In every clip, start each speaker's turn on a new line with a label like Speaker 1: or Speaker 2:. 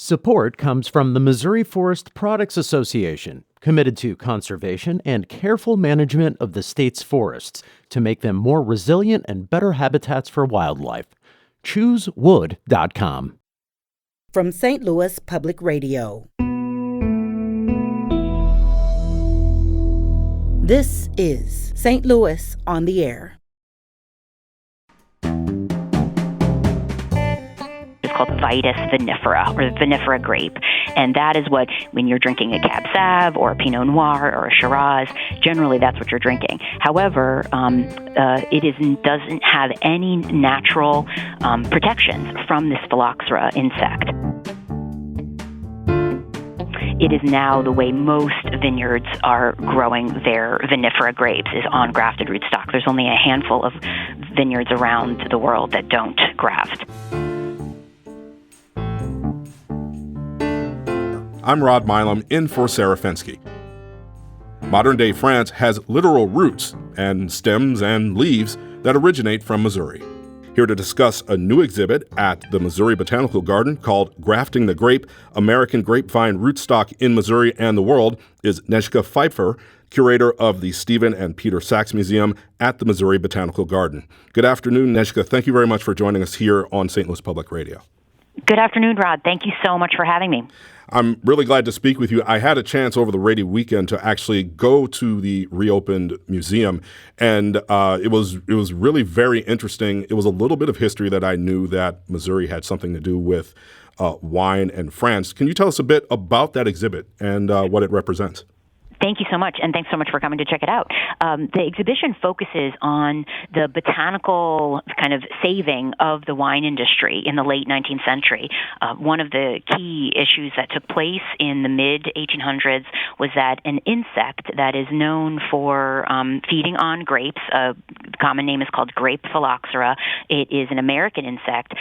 Speaker 1: Support comes from the Missouri Forest Products Association, committed to conservation and careful management of the state's forests to make them more resilient and better habitats for wildlife. ChooseWood.com.
Speaker 2: From St. Louis Public Radio. This is St. Louis on the Air.
Speaker 3: It's called Vitis vinifera, or vinifera grape. And that is what, when you're drinking a Cab Sav or a Pinot Noir or a Shiraz, generally that's what you're drinking. However, it doesn't have any natural protections from this phylloxera insect. It is now the way most vineyards are growing their vinifera grapes is on grafted rootstock. There's only a handful of vineyards around the world that don't graft.
Speaker 4: I'm Rod Milam, in for Sarah Fensky. Modern-day France has literal roots and stems and leaves that originate from Missouri. Here to discuss a new exhibit at the Missouri Botanical Garden called Grafting the Grape, American Grapevine Rootstock in Missouri and the World is Nezhka Pfeiffer, curator of the Stephen and Peter Sachs Museum at the Missouri Botanical Garden. Good afternoon, Nezhka. Thank you very much for joining us here on St. Louis Public Radio.
Speaker 3: Good afternoon, Rod. Thank you so much for having me.
Speaker 4: I'm really glad to speak with you. I had a chance over the rainy weekend to actually go to the reopened museum, and it was really very interesting. It was a little bit of history that I knew that Missouri had something to do with wine and France. Can you tell us a bit about that exhibit and what it represents?
Speaker 3: Thank you so much, and thanks so much for coming to check it out. The exhibition focuses on the botanical kind of saving of the wine industry in the late 19th century. One of the key issues that took place in the mid-1800s was that an insect that is known for feeding on grapes, the common name is called grape phylloxera. It is an American insect,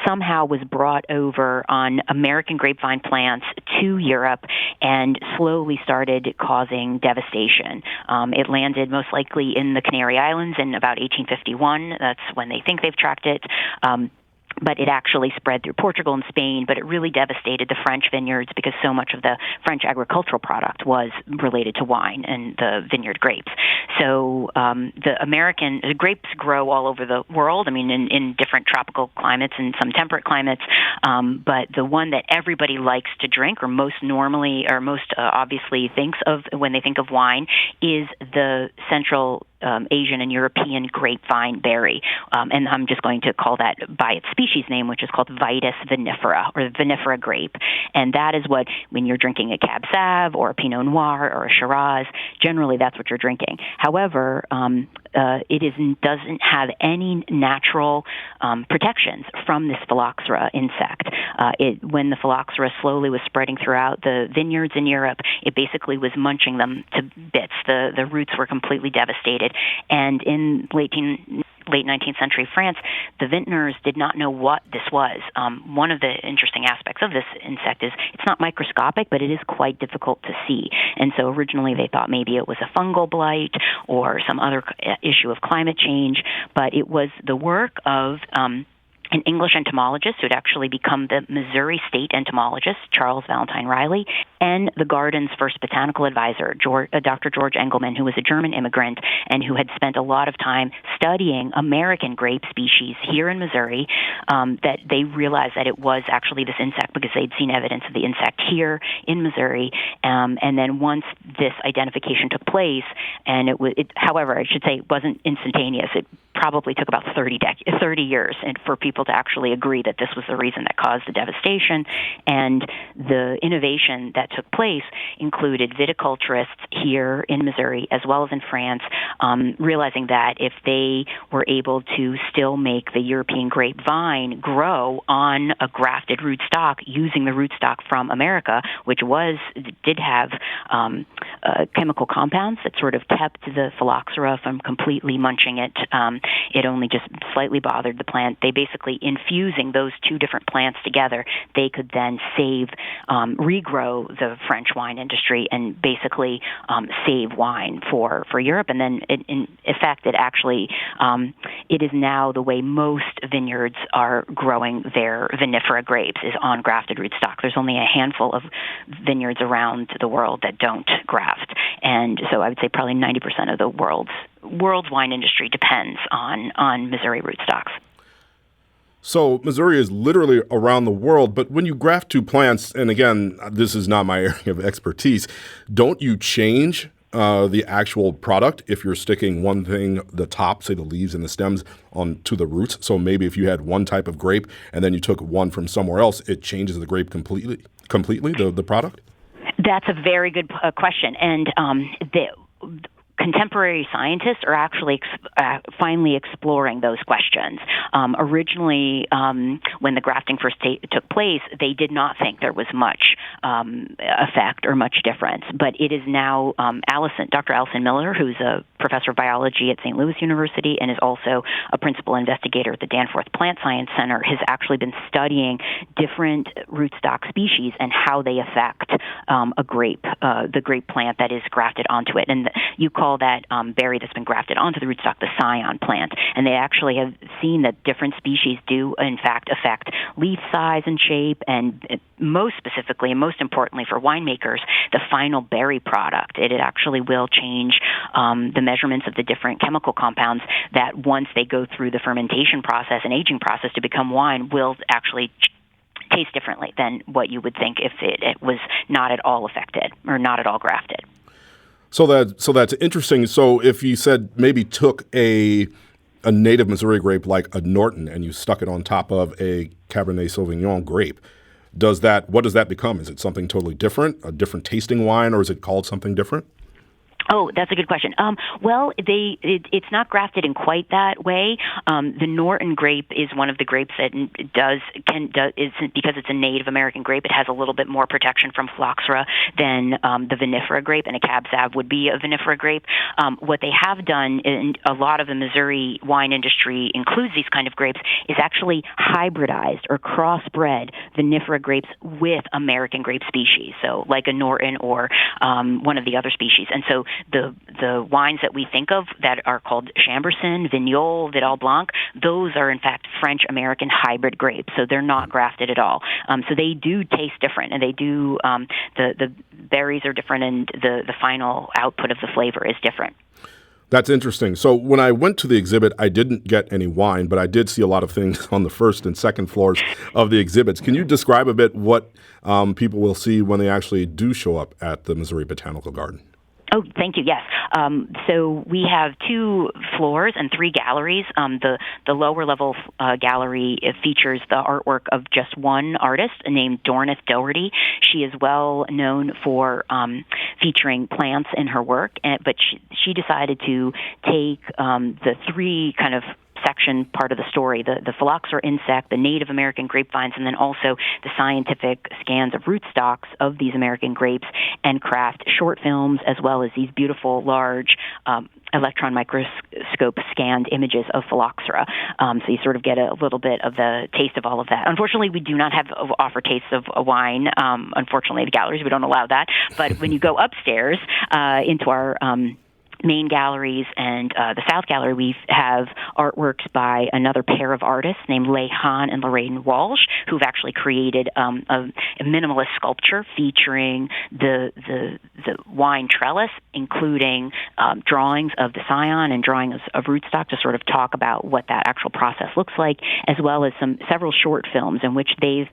Speaker 3: somehow was brought over on American grapevine plants to Europe and slowly started causing devastation. It landed most likely in the Canary Islands in about 1851. That's when they think they've tracked it. But it actually spread through Portugal and Spain, but it really devastated the French vineyards because so much of the French agricultural product was related to wine and the vineyard grapes. So the grapes grow all over the world, in different tropical climates and some temperate climates, but the one that everybody likes to drink or most obviously thinks of when they think of wine is the Central Asian and European grapevine berry. And I'm just going to call that by its species name, which is called Vitis vinifera, or vinifera grape. And that is what, when you're drinking a Cab Sav or a Pinot Noir or a Shiraz, generally that's what you're drinking. However, it doesn't have any natural protections from this phylloxera insect. When the phylloxera slowly was spreading throughout the vineyards in Europe, it basically was munching them to bits. The roots were completely devastated. And in late 19th century France, the vintners did not know what this was. One of the interesting aspects of this insect is it's not microscopic, but it is quite difficult to see. And so originally they thought maybe it was a fungal blight or some other issue of climate change, but it was the work of an English entomologist who had actually become the Missouri state entomologist, Charles Valentine Riley, and the garden's first botanical advisor, Dr. George Engelmann, who was a German immigrant and who had spent a lot of time studying American grape species here in Missouri, that they realized that it was actually this insect because they'd seen evidence of the insect here in Missouri. And then once this identification took place, and however, I should say it wasn't instantaneous. It probably took about 30 years for people to actually agree that this was the reason that caused the devastation. And the innovation that took place included viticulturists here in Missouri as well as in France, realizing that if they were able to still make the European grapevine grow on a grafted rootstock using the rootstock from America, which did have chemical compounds that sort of kept the phylloxera from completely munching it, it only just slightly bothered the plant. They basically, infusing those two different plants together, they could then regrow the French wine industry and basically save wine for Europe. And then, in effect, it is now the way most vineyards are growing their vinifera grapes is on grafted rootstock. There's only a handful of vineyards around the world that don't graft. And so I would say probably 90% of the world's wine industry depends on Missouri rootstocks.
Speaker 4: So Missouri is literally around the world, but when you graft two plants, and again, this is not my area of expertise, don't you change the actual product if you're sticking one thing, the top, say the leaves and the stems, onto the roots? So maybe if you had one type of grape and then you took one from somewhere else, it changes the grape completely, the product?
Speaker 3: That's a very good question. And the contemporary scientists are actually finally exploring those questions. Originally, when the grafting first took place, they did not think there was much effect or much difference. But it is now Dr. Allison Miller, who's a professor of biology at St. Louis University and is also a principal investigator at the Danforth Plant Science Center, has actually been studying different rootstock species and how they affect a grape, the grape plant that is grafted onto it. And you call that berry that's been grafted onto the rootstock the scion plant. And they actually have seen that different species do, in fact, affect leaf size and shape, and most specifically and most importantly for winemakers, the final berry product. It actually will change the measurements of the different chemical compounds that once they go through the fermentation process and aging process to become wine will actually taste differently than what you would think if it was not at all affected or not at all grafted.
Speaker 4: So that's interesting. So if you said maybe took a native Missouri grape like a Norton and you stuck it on top of a Cabernet Sauvignon grape, what does that become? Is it something totally different, a different tasting wine, or is it called something different?
Speaker 3: Oh, that's a good question. Well, it's not grafted in quite that way. The Norton grape is one of the grapes that because it's a Native American grape, it has a little bit more protection from phylloxera than the vinifera grape, and a Cab Sav would be a vinifera grape. What they have done, and a lot of the Missouri wine industry includes these kind of grapes, is actually hybridized or crossbred vinifera grapes with American grape species, so like a Norton or one of the other species. And so the wines that we think of that are called Chambourcin, Vignoles, Vidal Blanc, those are in fact French-American hybrid grapes, so they're not grafted at all. So they do taste different, and they do the berries are different, and the final output of the flavor is different.
Speaker 4: That's interesting. So when I went to the exhibit, I didn't get any wine, but I did see a lot of things on the first and second floors of the exhibits. Can you describe a bit what people will see when they actually do show up at the Missouri Botanical Garden?
Speaker 3: Oh, thank you. Yes. So we have 2 floors and 3 galleries. The lower level gallery features the artwork of just one artist named Dornith Doherty. She is well known for featuring plants in her work, but she decided to take the 3 kind of section part of the story, the phylloxera insect, the Native American grapevines, and then also the scientific scans of rootstocks of these American grapes, and craft short films as well as these beautiful, large electron microscope scanned images of phylloxera. So you sort of get a little bit of the taste of all of that. Unfortunately, we do not offer tastes of a wine. Unfortunately, the galleries, we don't allow that. But when you go upstairs into our main galleries and the South Gallery, we have artworks by another pair of artists named Leigh Hahn and Lorraine Walsh, who've actually created a minimalist sculpture featuring the wine trellis, including drawings of the scion and drawings of rootstock to sort of talk about what that actual process looks like, as well as several short films in which they've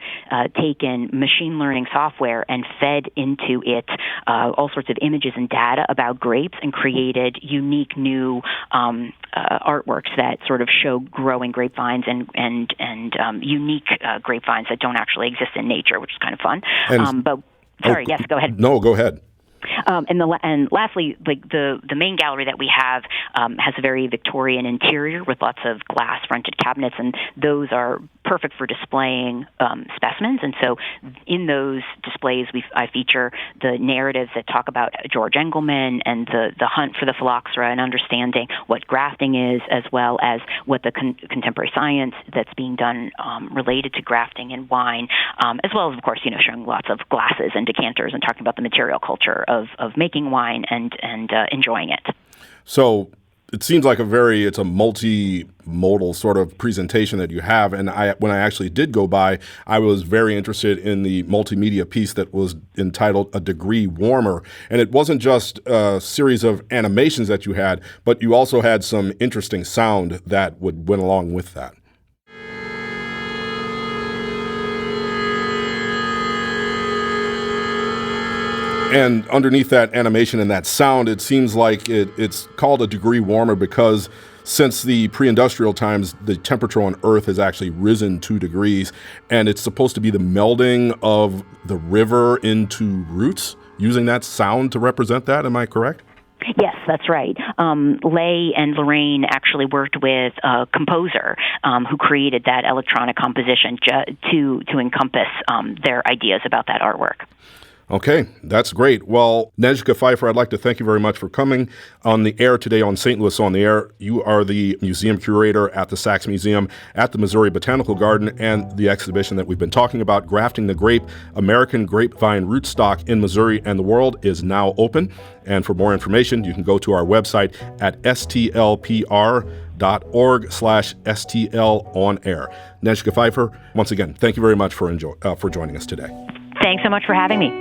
Speaker 3: taken machine learning software and fed into it all sorts of images and data about grapes and created unique new artworks that sort of show growing grapevines and unique grapevines that don't actually exist in nature, which is kind of fun. Yes, go ahead.
Speaker 4: No, go ahead.
Speaker 3: And lastly, like the main gallery that we have has a very Victorian interior with lots of glass fronted cabinets, and those are perfect for displaying specimens. And so in those displays, I feature the narratives that talk about George Engelmann and the hunt for the phylloxera and understanding what grafting is, as well as what the contemporary science that's being done related to grafting in wine, as well as, of course, showing lots of glasses and decanters and talking about the material culture of making wine and enjoying it.
Speaker 4: So it seems like it's a multimodal sort of presentation that you have. And when I actually did go by, I was very interested in the multimedia piece that was entitled A Degree Warmer. And it wasn't just a series of animations that you had, but you also had some interesting sound that went along with that. And underneath that animation and that sound, it seems like it's called A Degree Warmer because since the pre-industrial times, the temperature on Earth has actually risen 2 degrees, and it's supposed to be the melding of the river into roots, using that sound to represent that. Am I correct?
Speaker 3: Yes, that's right. Leigh and Lorraine actually worked with a composer who created that electronic composition to encompass their ideas about that artwork.
Speaker 4: Okay, that's great. Well, Nezhka Pfeiffer, I'd like to thank you very much for coming on the air today on St. Louis on the Air. You are the museum curator at the Sachs Museum at the Missouri Botanical Garden, and the exhibition that we've been talking about, Grafting the Grape, American Grapevine Rootstock in Missouri and the World, is now open. And for more information, you can go to our website at stlpr.org/STL-on-air. Nezhka Pfeiffer, once again, thank you very much for joining us today.
Speaker 3: Thanks so much for having me.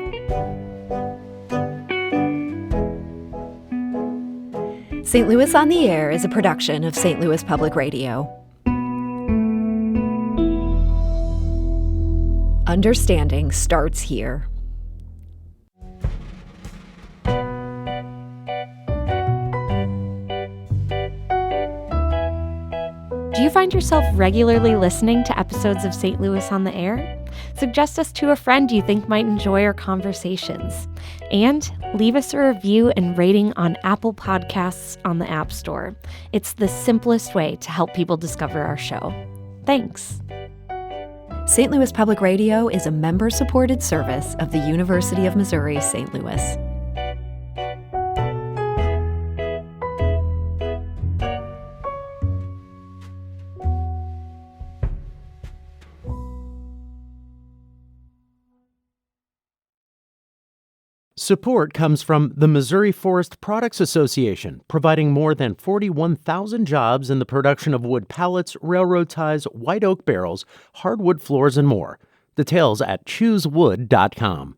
Speaker 5: St. Louis on the Air is a production of St. Louis Public Radio. Understanding starts here.
Speaker 6: Do you find yourself regularly listening to episodes of St. Louis on the Air? Suggest us to a friend you think might enjoy our conversations. And leave us a review and rating on Apple Podcasts on the App Store. It's the simplest way to help people discover our show. Thanks.
Speaker 5: St. Louis Public Radio is a member-supported service of the University of Missouri, St. Louis.
Speaker 1: Support comes from the Missouri Forest Products Association, providing more than 41,000 jobs in the production of wood pallets, railroad ties, white oak barrels, hardwood floors, and more. Details at choosewood.com.